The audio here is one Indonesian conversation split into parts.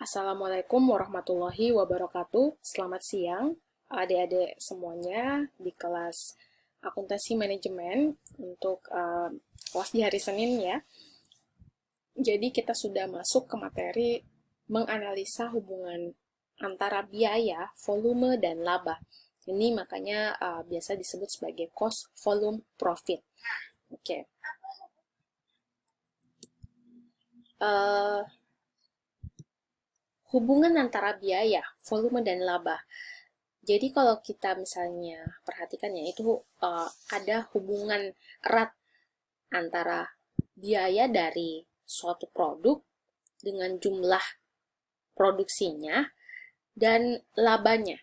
Assalamualaikum warahmatullahi wabarakatuh. Selamat siang, adik-adik semuanya di kelas akuntansi manajemen untuk kelas di hari Senin ya. Jadi kita sudah masuk ke materi menganalisa hubungan antara biaya, volume, dan laba. Ini makanya biasa disebut sebagai cost, volume, profit. Oke. Eh, Hubungan antara biaya, volume, dan laba. Jadi kalau kita misalnya perhatikan ya, itu ada hubungan erat antara biaya dari suatu produk dengan jumlah produksinya dan labanya.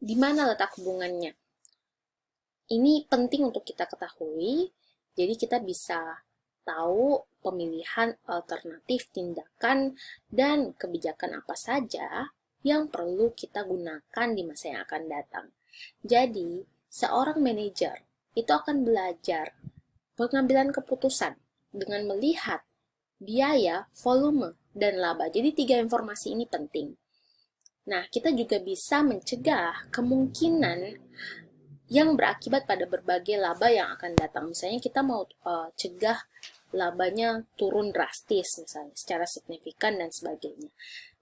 Di mana letak hubungannya? Ini penting untuk kita ketahui, jadi kita bisa tahu pemilihan alternatif tindakan dan kebijakan apa saja yang perlu kita gunakan di masa yang akan datang. Jadi, seorang manajer itu akan belajar pengambilan keputusan dengan melihat biaya, volume, dan laba. Jadi, tiga informasi ini penting. Nah, kita juga bisa mencegah kemungkinan yang berakibat pada berbagai laba yang akan datang. Misalnya kita mau cegah labanya turun drastis, misalnya secara signifikan dan sebagainya.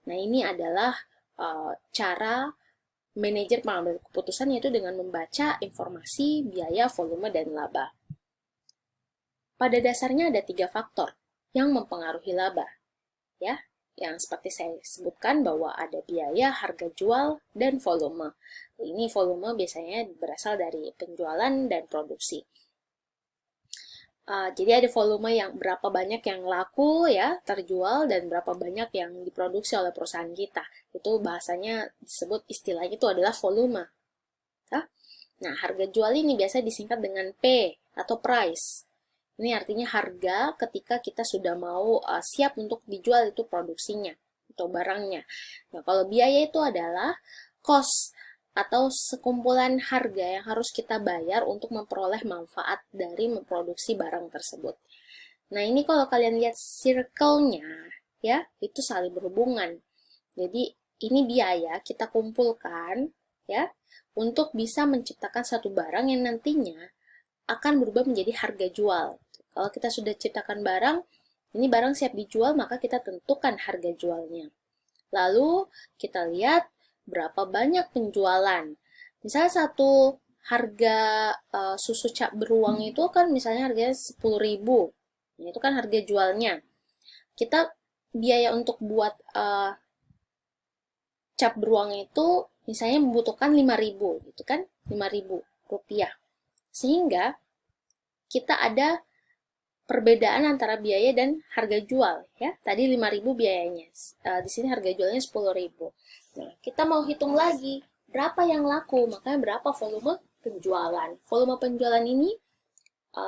Nah, ini adalah cara manajer pengambil keputusan, yaitu dengan membaca informasi biaya, volume, dan laba. Pada dasarnya ada tiga faktor yang mempengaruhi laba, ya, yang seperti saya sebutkan bahwa ada biaya, harga jual, dan volume. Ini volume biasanya berasal dari penjualan dan produksi. Jadi ada volume yang berapa banyak yang laku ya, terjual, dan berapa banyak yang diproduksi oleh perusahaan kita. Itu bahasanya disebut, istilahnya itu adalah volume. Nah, harga jual ini biasa disingkat dengan P atau price. Ini artinya harga ketika kita sudah mau siap untuk dijual itu produksinya atau barangnya. Nah, kalau biaya itu adalah cost atau sekumpulan harga yang harus kita bayar untuk memperoleh manfaat dari memproduksi barang tersebut. Nah, ini kalau kalian lihat circle-nya, ya, itu saling berhubungan. Jadi, ini biaya kita kumpulkan, ya, untuk bisa menciptakan satu barang yang nantinya akan berubah menjadi harga jual. Kalau kita sudah ciptakan barang, ini barang siap dijual, maka kita tentukan harga jualnya. Lalu, kita lihat berapa banyak penjualan. Misalnya satu harga susu cap beruang itu kan misalnya harganya 10.000. Itu kan harga jualnya. Kita biaya untuk buat cap beruang itu misalnya membutuhkan 5.000 gitu kan, 5.000 rupiah. Sehingga kita ada perbedaan antara biaya dan harga jual ya. Tadi 5.000 biayanya. Di sini harga jualnya 10.000. Nah, kita mau hitung lagi berapa yang laku, makanya berapa volume penjualan. Volume penjualan ini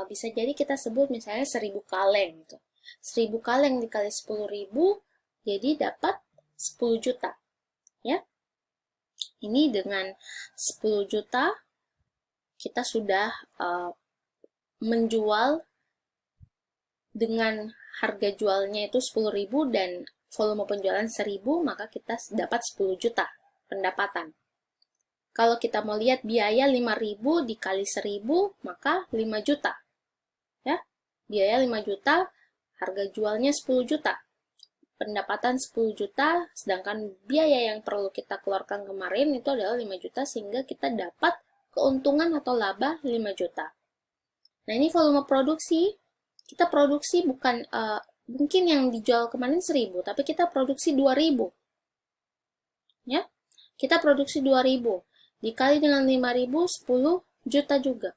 bisa jadi kita sebut misalnya 1.000 kaleng gitu. 1.000 kaleng dikali 10.000 jadi dapat 10 juta. Ya. Ini dengan 10 juta kita sudah menjual dengan harga jualnya itu 10.000 dan volume penjualan 1.000, maka kita dapat 10 juta pendapatan. Kalau kita mau lihat biaya 5.000 dikali 1.000, maka 5 juta. Ya, biaya 5 juta, harga jualnya 10 juta. Pendapatan 10 juta, sedangkan biaya yang perlu kita keluarkan kemarin itu adalah 5 juta, sehingga kita dapat keuntungan atau laba 5 juta. Nah, ini volume produksi. Kita produksi bukan, mungkin yang dijual kemarin 1.000, tapi kita produksi 2.000. Ya, kita produksi 2.000. Dikali dengan 5.000, 10 juta juga.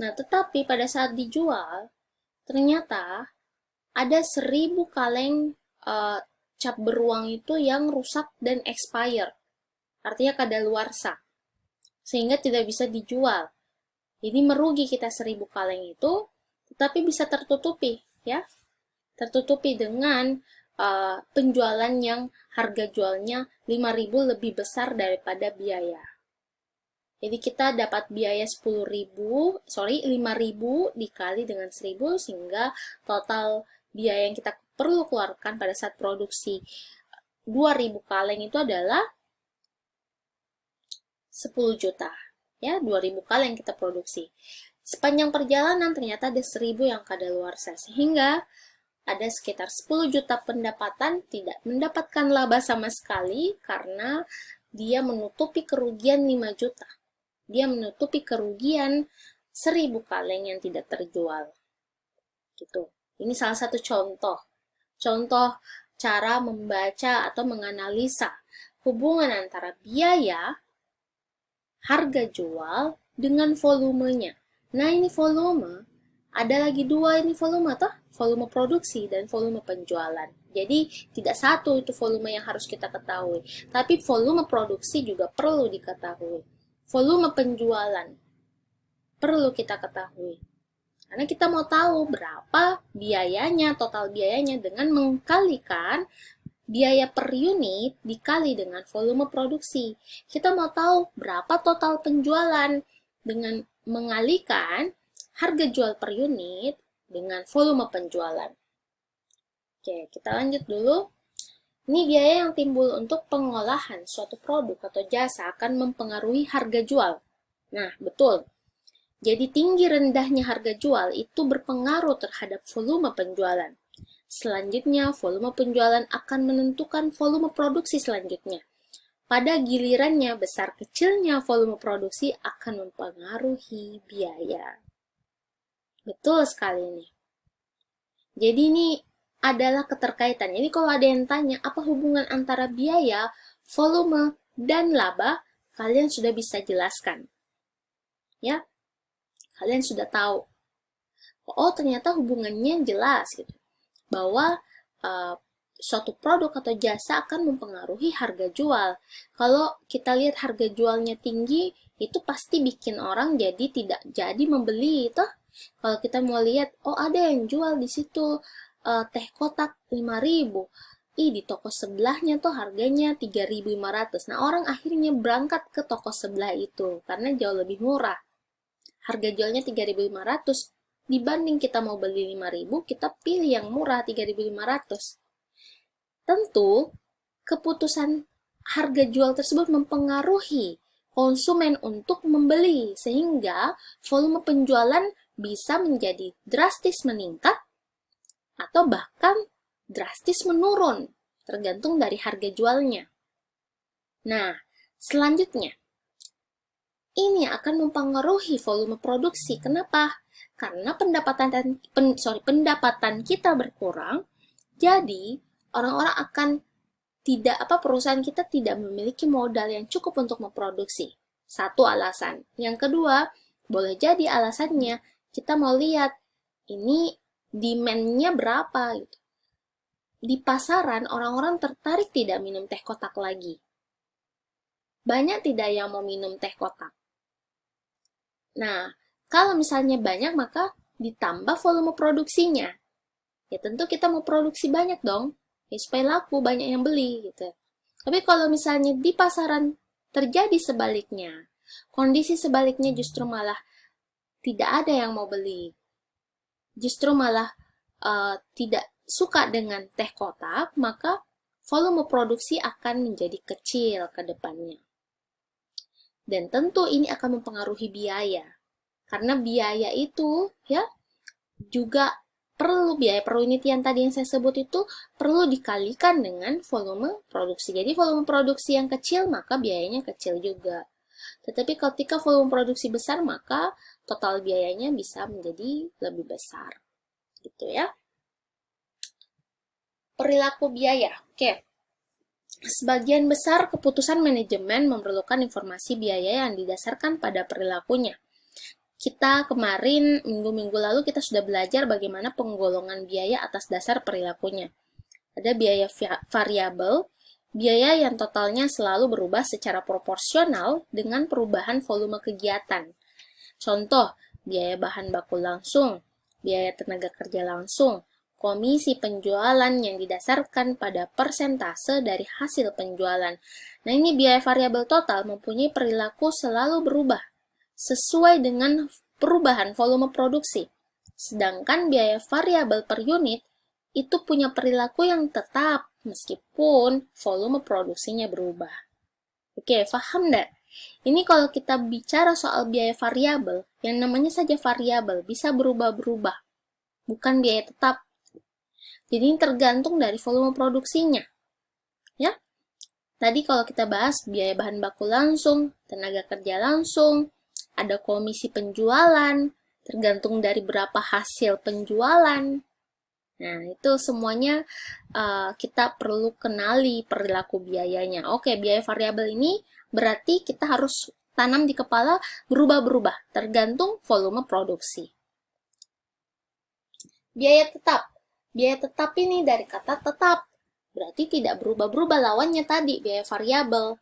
Nah, tetapi pada saat dijual, ternyata ada 1.000 kaleng cap beruang itu yang rusak dan expire. Artinya kadaluarsa. Sehingga tidak bisa dijual. Jadi merugi kita 1.000 kaleng itu, tetapi bisa tertutupi, ya. Tertutupi dengan penjualan yang harga jualnya 5.000 lebih besar daripada biaya. Jadi kita dapat biaya 5.000 dikali dengan 1.000 sehingga total biaya yang kita perlu keluarkan pada saat produksi 2000 kaleng itu adalah 10 juta. Ya, 2000 kaleng kita produksi. Sepanjang perjalanan ternyata ada 1000 yang kadaluarsa, sehingga ada sekitar 10 juta pendapatan tidak mendapatkan laba sama sekali karena dia menutupi kerugian 5 juta. Dia menutupi kerugian 1000 kaleng yang tidak terjual. Gitu. Ini salah satu contoh. Contoh cara membaca atau menganalisa hubungan antara biaya, harga jual, dengan volumenya. Nah, ini volume. Ada lagi dua ini volume, toh? Volume produksi dan volume penjualan. Jadi, tidak satu itu volume yang harus kita ketahui. Tapi volume produksi juga perlu diketahui. Volume penjualan perlu kita ketahui. Karena kita mau tahu berapa biayanya, total biayanya dengan mengkalikan biaya per unit dikali dengan volume produksi. Kita mau tahu berapa total penjualan dengan mengalikan harga jual per unit dengan volume penjualan. Oke, kita lanjut dulu. Ini biaya yang timbul untuk pengolahan suatu produk atau jasa akan mempengaruhi harga jual. Nah, betul. Jadi tinggi rendahnya harga jual itu berpengaruh terhadap volume penjualan. Selanjutnya, volume penjualan akan menentukan volume produksi selanjutnya. Pada gilirannya, besar kecilnya volume produksi akan mempengaruhi biaya. Betul sekali ini. Jadi ini adalah keterkaitan. Jadi kalau ada yang tanya, apa hubungan antara biaya, volume, dan laba, kalian sudah bisa jelaskan. Ya, kalian sudah tahu. Oh, ternyata hubungannya jelas gitu. Bahwa suatu produk atau jasa akan mempengaruhi harga jual. Kalau kita lihat harga jualnya tinggi, itu pasti bikin orang jadi tidak jadi membeli, toh. Kalau kita mau lihat, oh ada yang jual di situ teh kotak 5.000. Di toko sebelahnya tuh harganya 3.500. Nah, orang akhirnya berangkat ke toko sebelah itu karena jauh lebih murah. Harga jualnya 3.500. Dibanding kita mau beli 5.000, kita pilih yang murah 3.500. Tentu, keputusan harga jual tersebut mempengaruhi konsumen untuk membeli, sehingga volume penjualan bisa menjadi drastis meningkat atau bahkan drastis menurun, tergantung dari harga jualnya. Nah, selanjutnya, ini akan mempengaruhi volume produksi. Kenapa? Karena pendapatan kita berkurang, jadi orang-orang akan perusahaan kita tidak memiliki modal yang cukup untuk memproduksi. Satu alasan. Yang kedua, boleh jadi alasannya kita mau lihat ini demand-nya berapa gitu. Di pasaran orang-orang tertarik tidak minum teh kotak lagi. Banyak tidak yang mau minum teh kotak. Nah, kalau misalnya banyak, maka ditambah volume produksinya. Ya tentu kita mau produksi banyak dong, ya supaya laku, banyak yang beli gitu. Tapi kalau misalnya di pasaran terjadi sebaliknya, kondisi sebaliknya justru malah tidak ada yang mau beli. Justru malah tidak suka dengan teh kotak, maka volume produksi akan menjadi kecil ke depannya. Dan tentu ini akan mempengaruhi biaya. Karena biaya itu ya juga perlu biaya per unit yang tadi yang saya sebut itu perlu dikalikan dengan volume produksi. Jadi volume produksi yang kecil maka biayanya kecil juga. Tetapi ketika volume produksi besar maka total biayanya bisa menjadi lebih besar. Gitu ya. Perilaku biaya. Oke. Sebagian besar keputusan manajemen memerlukan informasi biaya yang didasarkan pada perilakunya. Kita kemarin, minggu-minggu lalu kita sudah belajar bagaimana penggolongan biaya atas dasar perilakunya. Ada biaya variabel, biaya yang totalnya selalu berubah secara proporsional dengan perubahan volume kegiatan. Contoh, biaya bahan baku langsung, biaya tenaga kerja langsung, komisi penjualan yang didasarkan pada persentase dari hasil penjualan. Nah, ini biaya variabel total mempunyai perilaku selalu berubah sesuai dengan perubahan volume produksi. Sedangkan biaya variabel per unit itu punya perilaku yang tetap meskipun volume produksinya berubah. Oke, paham nggak? Ini kalau kita bicara soal biaya variabel, yang namanya saja variabel bisa berubah-berubah, bukan biaya tetap. Jadi ini tergantung dari volume produksinya. Ya, tadi kalau kita bahas biaya bahan baku langsung, tenaga kerja langsung, ada komisi penjualan, tergantung dari berapa hasil penjualan. Nah, itu semuanya kita perlu kenali perilaku biayanya. Oke, biaya variabel ini berarti kita harus tanam di kepala berubah-berubah, tergantung volume produksi. Biaya tetap. Biaya tetap ini dari kata tetap. Berarti tidak berubah-berubah lawannya tadi, biaya variabel.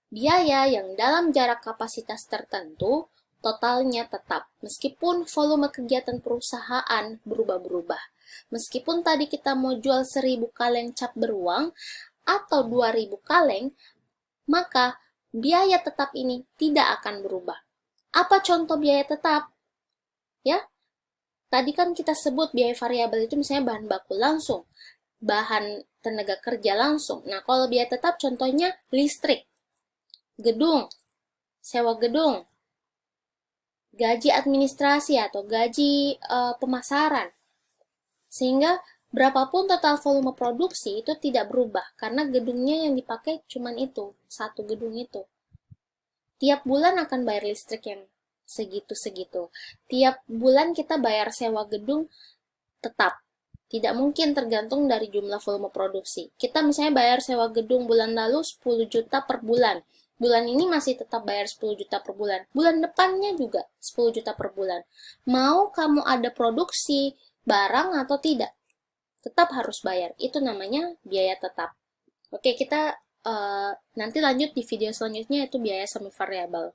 Biaya yang dalam jarak kapasitas tertentu, totalnya tetap. Meskipun volume kegiatan perusahaan berubah-berubah. Meskipun tadi kita mau jual 1000 kaleng cat beruang atau 2000 kaleng, maka biaya tetap ini tidak akan berubah. Apa contoh biaya tetap? Ya, tadi kan kita sebut biaya variabel itu misalnya bahan baku langsung, bahan tenaga kerja langsung. Nah, kalau biaya tetap contohnya listrik, gedung, sewa gedung, gaji administrasi atau gaji pemasaran. Sehingga berapapun total volume produksi itu tidak berubah karena gedungnya yang dipakai cuma itu, satu gedung itu. Tiap bulan akan bayar listrik yang segitu-segitu. Tiap bulan kita bayar sewa gedung tetap. Tidak mungkin tergantung dari jumlah volume produksi. Kita misalnya bayar sewa gedung bulan lalu 10 juta per bulan. Bulan ini masih tetap bayar 10 juta per bulan. Bulan depannya juga 10 juta per bulan. Mau kamu ada produksi barang atau tidak, tetap harus bayar. Itu namanya biaya tetap. Oke, kita nanti lanjut di video selanjutnya, itu biaya semi variabel.